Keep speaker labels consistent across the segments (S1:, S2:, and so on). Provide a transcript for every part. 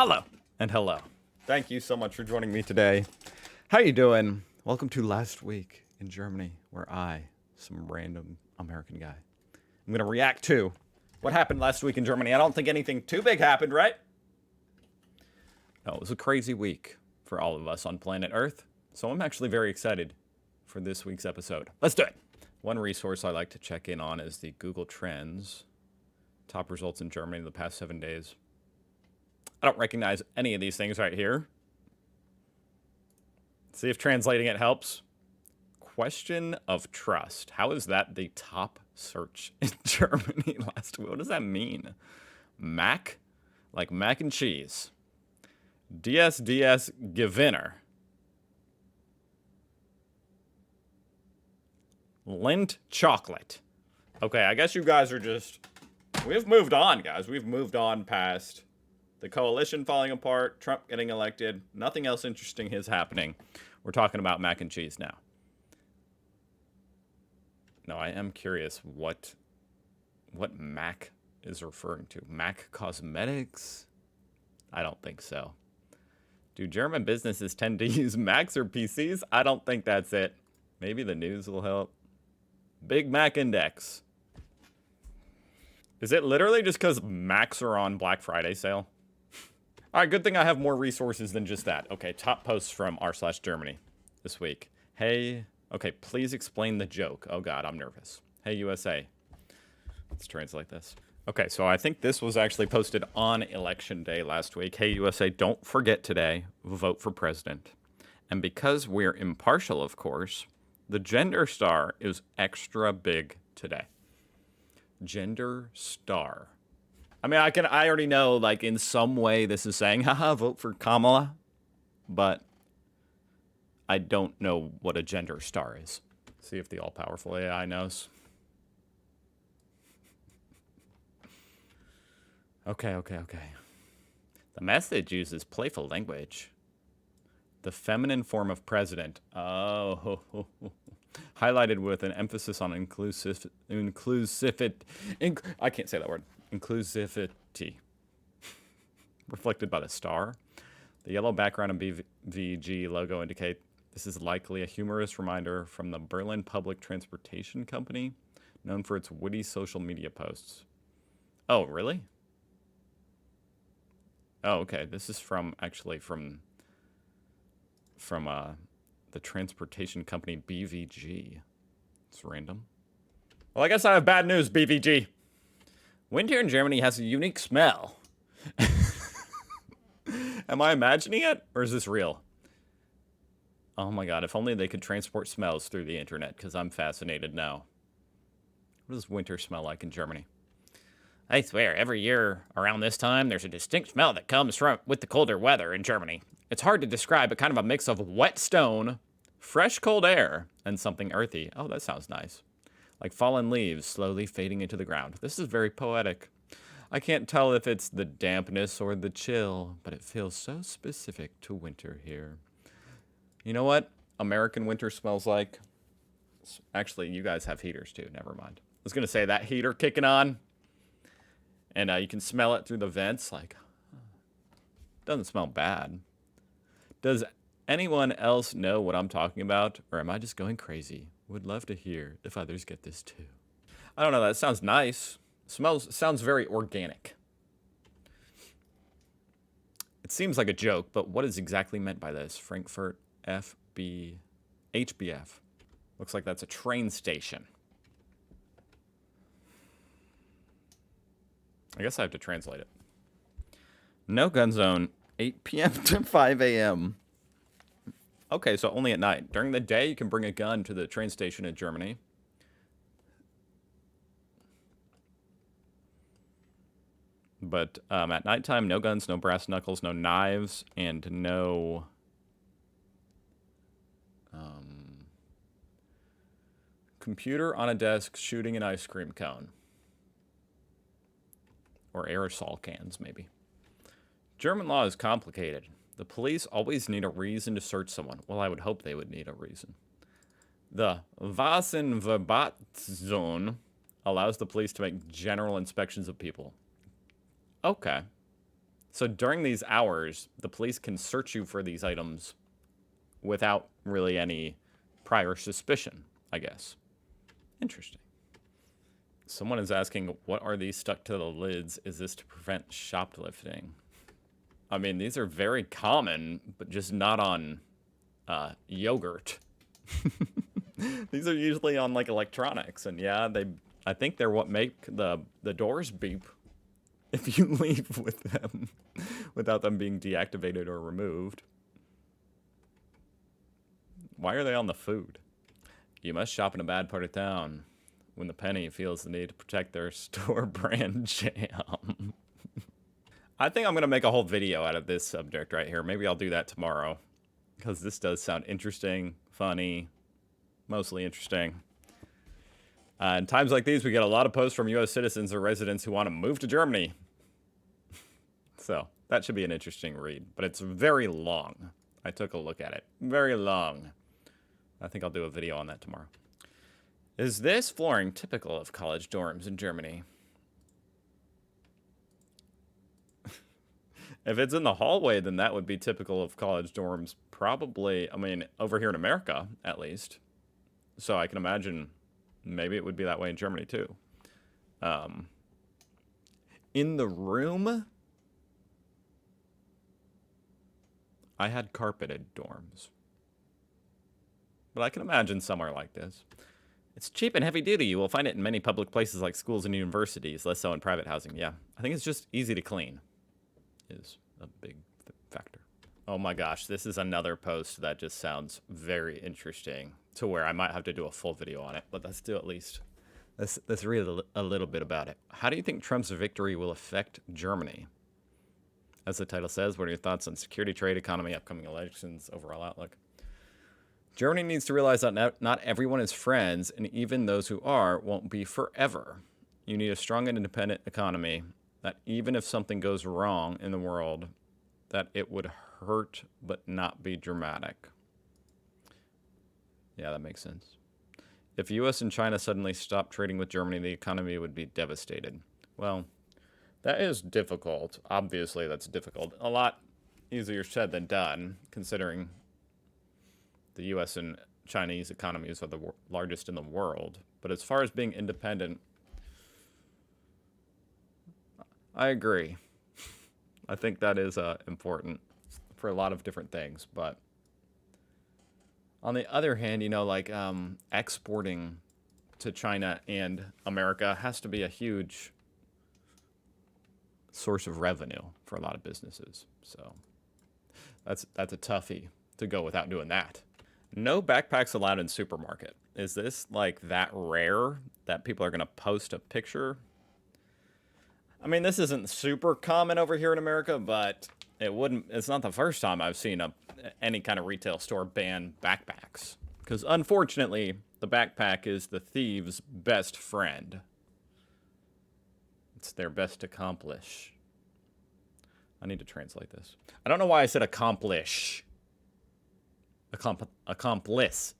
S1: Hello and hello. Thank you so much for joining me today. How you doing? Welcome to Last Week in Germany, where I, some random American guy, I'm going to react to what happened last week in Germany. I don't think anything too big happened, right? No, it was a crazy week for all of us on planet Earth, so I'm actually very excited for this week's episode. Let's do it. One resource I like to check in on is the Google Trends. Top results in Germany in the past 7 days. I don't recognize any of these things right here. See if translating it helps. Question of trust. How is that the top search in Germany last week? What does that mean? Mac? Like mac and cheese. DSDS Gewinner. Lindt chocolate. Okay, I guess you guys are just... We've moved on, guys. We've moved on past the coalition falling apart, Trump getting elected. Nothing else interesting is happening. We're talking about mac and cheese now. No, I am curious what Mac is referring to. Mac Cosmetics? I don't think so. Do German businesses tend to use Macs or PCs? I don't think that's it. Maybe the news will help. Big Mac Index. Is it literally just because Macs are on Black Friday sale? All right, good thing I have more resources than just that. Okay, top posts from r/Germany this week. Hey, okay, please explain the joke. Oh God, I'm nervous. Hey USA. Let's translate this. Okay, so I think this was actually posted on election day last week. Hey USA, don't forget today, vote for president. And because we're impartial, of course, the gender star is extra big today. Gender star. I mean, I already know, like, in some way this is saying, haha, vote for Kamala, but I don't know what a gender star is. See if the all-powerful AI knows. Okay. The message uses playful language. The feminine form of president. Oh, highlighted with an emphasis on inclusivity. I can't say that word. Inclusivity. Reflected by the star. The yellow background and BVG logo indicate this is likely a humorous reminder from the Berlin Public Transportation Company, known for its witty social media posts. Oh, really? Oh, okay. This is from the transportation company BVG. It's random. Well, I guess I have bad news, BVG. Winter in Germany has a unique smell. Am I imagining it, or is this real? Oh my God, if only they could transport smells through the internet, because I'm fascinated now. What does winter smell like in Germany? I swear, every year around this time, there's a distinct smell that comes with the colder weather in Germany. It's hard to describe, but kind of a mix of wet stone, fresh cold air, and something earthy. Oh, that sounds nice. Like fallen leaves slowly fading into the ground. This is very poetic. I can't tell if it's the dampness or the chill, but it feels so specific to winter here. You know what American winter smells like? Actually, you guys have heaters too. Never mind. I was going to say that heater kicking on, and you can smell it through the vents. Like, doesn't smell bad. Does anyone else know what I'm talking about, or am I just going crazy? Would love to hear if others get this too. I don't know, that sounds nice. Sounds very organic. It seems like a joke, but what is exactly meant by this? Frankfurt HBF. Looks like that's a train station. I guess I have to translate it. No gun zone, 8 p.m. to 5 a.m. Okay, so only at night. During the day, you can bring a gun to the train station in Germany. But at nighttime, no guns, no brass knuckles, no knives, and no... computer on a desk shooting an ice cream cone. Or aerosol cans, maybe. German law is complicated. The police always need a reason to search someone. Well, I would hope they would need a reason. The So during these hours, the police can search you for these items without really any prior suspicion, I guess. Interesting. Someone is asking, what are these stuck to the lids? Is this to prevent shoplifting? I mean, these are very common, but just not on yogurt. These are usually on like electronics, and yeah, I think they're what make the doors beep if you leave with them without them being deactivated or removed. Why are they on the food? You must shop in a bad part of town when the penny feels the need to protect their store brand jam. I think I'm going to make a whole video out of this subject right here. Maybe I'll do that tomorrow, because this does sound interesting, funny, mostly interesting. In times like these, we get a lot of posts from U.S. citizens or residents who want to move to Germany. So that should be an interesting read, but it's very long. I took a look at it. Very long. I think I'll do a video on that tomorrow. Is this flooring typical of college dorms in Germany? If it's in the hallway, then that would be typical of college dorms. Probably, I mean, over here in America, at least. So I can imagine maybe it would be that way in Germany, too. In the room, I had carpeted dorms. But I can imagine somewhere like this. It's cheap and heavy duty. You will find it in many public places like schools and universities, less so in private housing. Yeah, I think it's just easy to clean is a big factor. Oh my gosh, this is another post that just sounds very interesting, to where I might have to do a full video on it, but let's do at least, let's read a little bit about it. How do you think Trump's victory will affect Germany? As the title says, what are your thoughts on security, trade, economy, upcoming elections, overall outlook? Germany needs to realize that not everyone is friends, and even those who are won't be forever. You need a strong and independent economy that even if something goes wrong in the world, that it would hurt but not be dramatic. Yeah, that makes sense. If US and China suddenly stopped trading with Germany, the economy would be devastated. Well, that is difficult. Obviously, that's difficult. A lot easier said than done, considering the US and Chinese economies are the largest in the world. But as far as being independent, I agree. I think that is important for a lot of different things. But on the other hand, you know, like exporting to China and America has to be a huge source of revenue for a lot of businesses. So that's a toughie to go without doing that. No backpacks allowed in supermarket. Is this like that rare that people are going to post a picture? I mean, this isn't super common over here in America, but it's not the first time I've seen any kind of retail store ban backpacks. Because unfortunately, the backpack is the thief's best friend. It's their best accomplish. I need to translate this. I don't know why I said accomplish. Accomplice.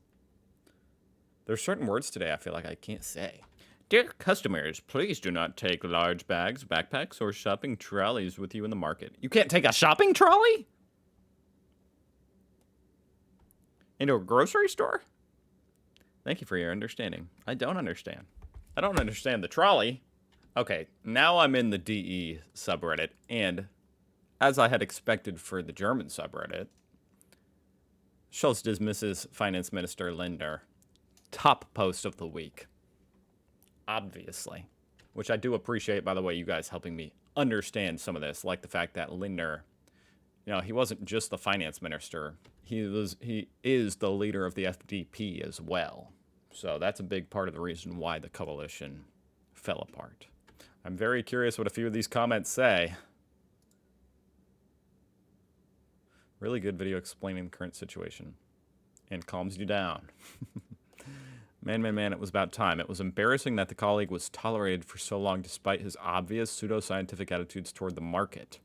S1: There's certain words today I feel like I can't say. Dear customers, please do not take large bags, backpacks, or shopping trolleys with you in the market. You can't take a shopping trolley? Into a grocery store? Thank you for your understanding. I don't understand. I don't understand the trolley. Okay, now I'm in the DE subreddit, and as I had expected for the German subreddit, Schultz dismisses Finance Minister Lindner. Top post of the week. Obviously. Which I do appreciate, by the way, you guys helping me understand some of this, like the fact that Lindner, you know, he wasn't just the finance minister. He is the leader of the FDP as well. So that's a big part of the reason why the coalition fell apart. I'm very curious what a few of these comments say. Really good video explaining the current situation. And calms you down. Man, it was about time. It was embarrassing that the colleague was tolerated for so long despite his obvious pseudoscientific attitudes toward the market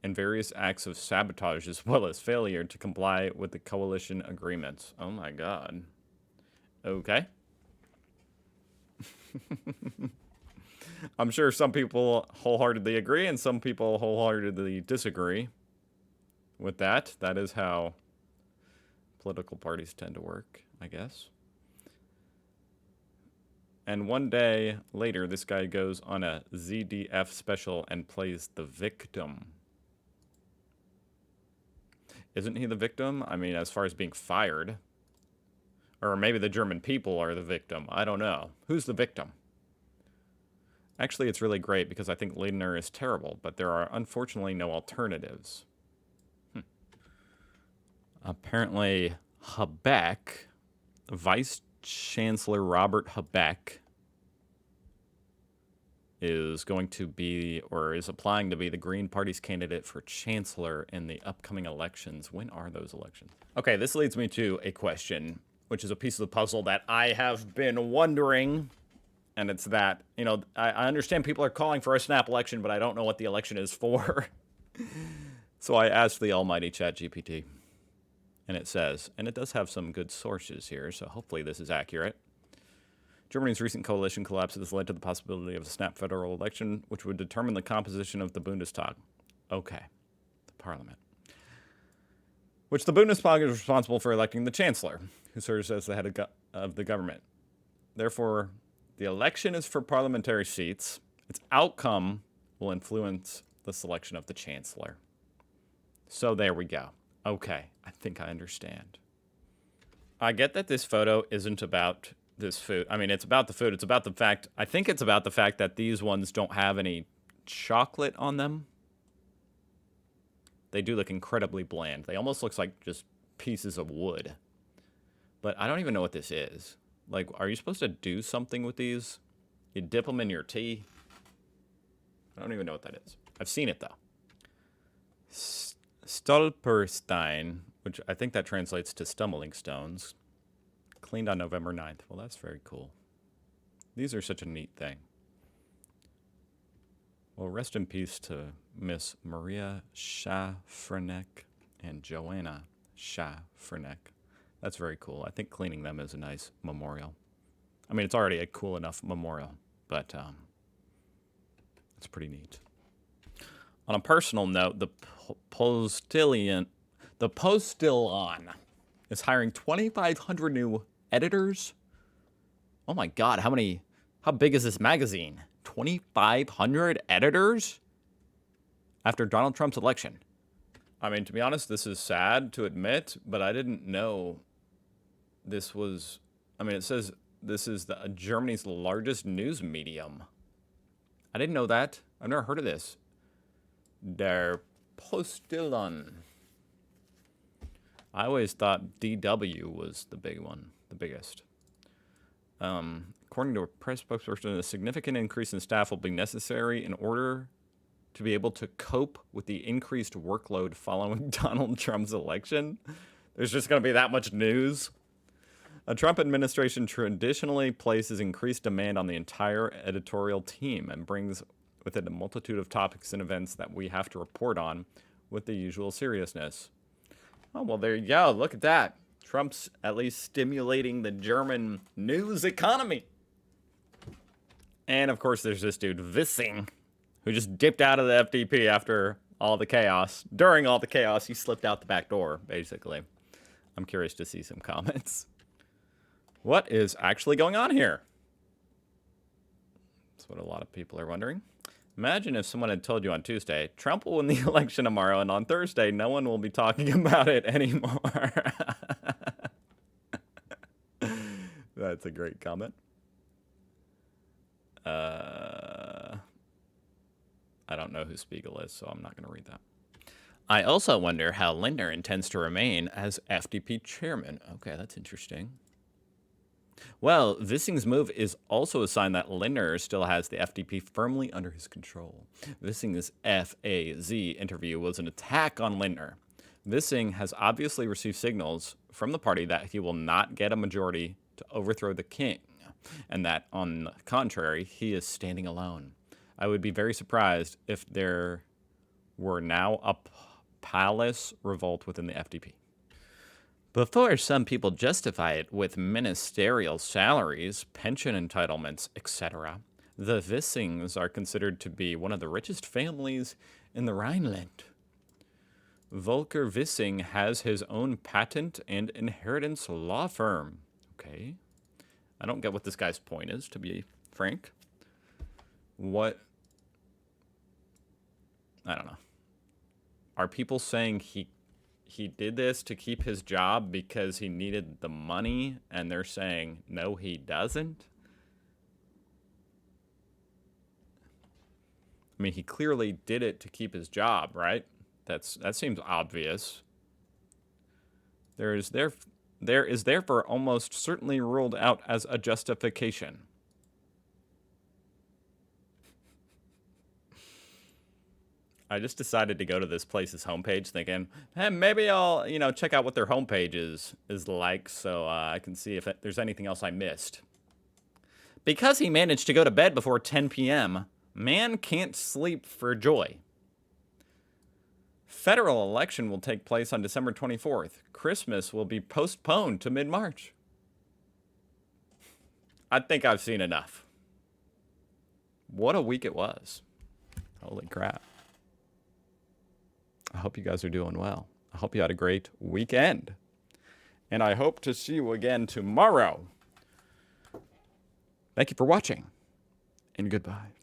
S1: and various acts of sabotage as well as failure to comply with the coalition agreements. Oh my god. Okay. I'm sure some people wholeheartedly agree and some people wholeheartedly disagree with that. That is how political parties tend to work, I guess. And one day later, this guy goes on a ZDF special and plays the victim. Isn't he the victim? I mean, as far as being fired. Or maybe the German people are the victim. I don't know. Who's the victim? Actually, it's really great because I think Lindner is terrible, but there are unfortunately no alternatives. Apparently, Habeck, Vice Chancellor Robert Habeck, is going to be, or is applying to be, the Green Party's candidate for chancellor in the upcoming elections. When are those elections? Okay, this leads me to a question, which is a piece of the puzzle that I have been wondering. And it's that, you know, I understand people are calling for a snap election, but I don't know what the election is for. So I asked the almighty ChatGPT. And it says, and it does have some good sources here, so hopefully this is accurate. Germany's recent coalition collapse has led to the possibility of a snap federal election, which would determine the composition of the Bundestag. Okay, the parliament. Which the Bundestag is responsible for electing the chancellor, who serves as the head of the government. Therefore, the election is for parliamentary seats. Its outcome will influence the selection of the chancellor. So there we go. Okay, I think I understand. I get that this photo isn't about this food. I mean, it's about the food. It's about the fact, I think it's about the fact that these ones don't have any chocolate on them. They do look incredibly bland. They almost look like just pieces of wood. But I don't even know what this is. Like, are you supposed to do something with these? You dip them in your tea? I don't even know what that is. I've seen it, though. Stolpersteine, which I think that translates to stumbling stones, cleaned on November 9th. Well, that's very cool. These are such a neat thing. Well, rest in peace to Miss Maria Schafferneck and Joanna Schafferneck. That's very cool. I think cleaning them is a nice memorial. I mean, it's already a cool enough memorial, but it's pretty neat. On a personal note, the Postillon is hiring 2,500 new editors. Oh my God, how big is this magazine? 2,500 editors? After Donald Trump's election. I mean, to be honest, this is sad to admit, but I didn't know this was, I mean, it says this is Germany's largest news medium. I didn't know that. I've never heard of this. Der Postillon. I always thought DW was the big one, the biggest. According to a press spokesperson, a significant increase in staff will be necessary in order to be able to cope with the increased workload following Donald Trump's election. There's just going to be that much news. A Trump administration traditionally places increased demand on the entire editorial team and brings with it a multitude of topics and events that we have to report on with the usual seriousness. Oh, well, there you go. Look at that. Trump's at least stimulating the German news economy. And, of course, there's this dude, Wissing, who just dipped out of the FDP after all the chaos. During all the chaos, he slipped out the back door, basically. I'm curious to see some comments. What is actually going on here? That's what a lot of people are wondering. Imagine if someone had told you on Tuesday, Trump will win the election tomorrow, and on Thursday, no one will be talking about it anymore. That's a great comment. I don't know who Spiegel is, so I'm not going to read that. I also wonder how Lindner intends to remain as FDP chairman. Okay, that's interesting. Well, Wissing's move is also a sign that Lindner still has the FDP firmly under his control. Wissing's FAZ interview was an attack on Lindner. Wissing has obviously received signals from the party that he will not get a majority to overthrow the king, and that, on the contrary, he is standing alone. I would be very surprised if there were now a palace revolt within the FDP. Before some people justify it with ministerial salaries, pension entitlements, etc., The Wissings are considered to be one of the richest families in the Rhineland. Volker Wissing has his own patent and inheritance law firm. Okay. I don't get what this guy's point is, to be frank. What? I don't know. Are people saying he did this to keep his job because he needed the money, and they're saying, no, he doesn't? I mean, he clearly did it to keep his job, right? That seems obvious. There is therefore almost certainly ruled out as a justification. I just decided to go to this place's homepage thinking, hey, maybe I'll, check out what their homepage is like so I can see if there's anything else I missed. Because he managed to go to bed before 10 p.m., man can't sleep for joy. Federal election will take place on December 24th. Christmas will be postponed to mid-March. I think I've seen enough. What a week it was. Holy crap. I hope you guys are doing well. I hope you had a great weekend. And I hope to see you again tomorrow. Thank you for watching, and goodbye.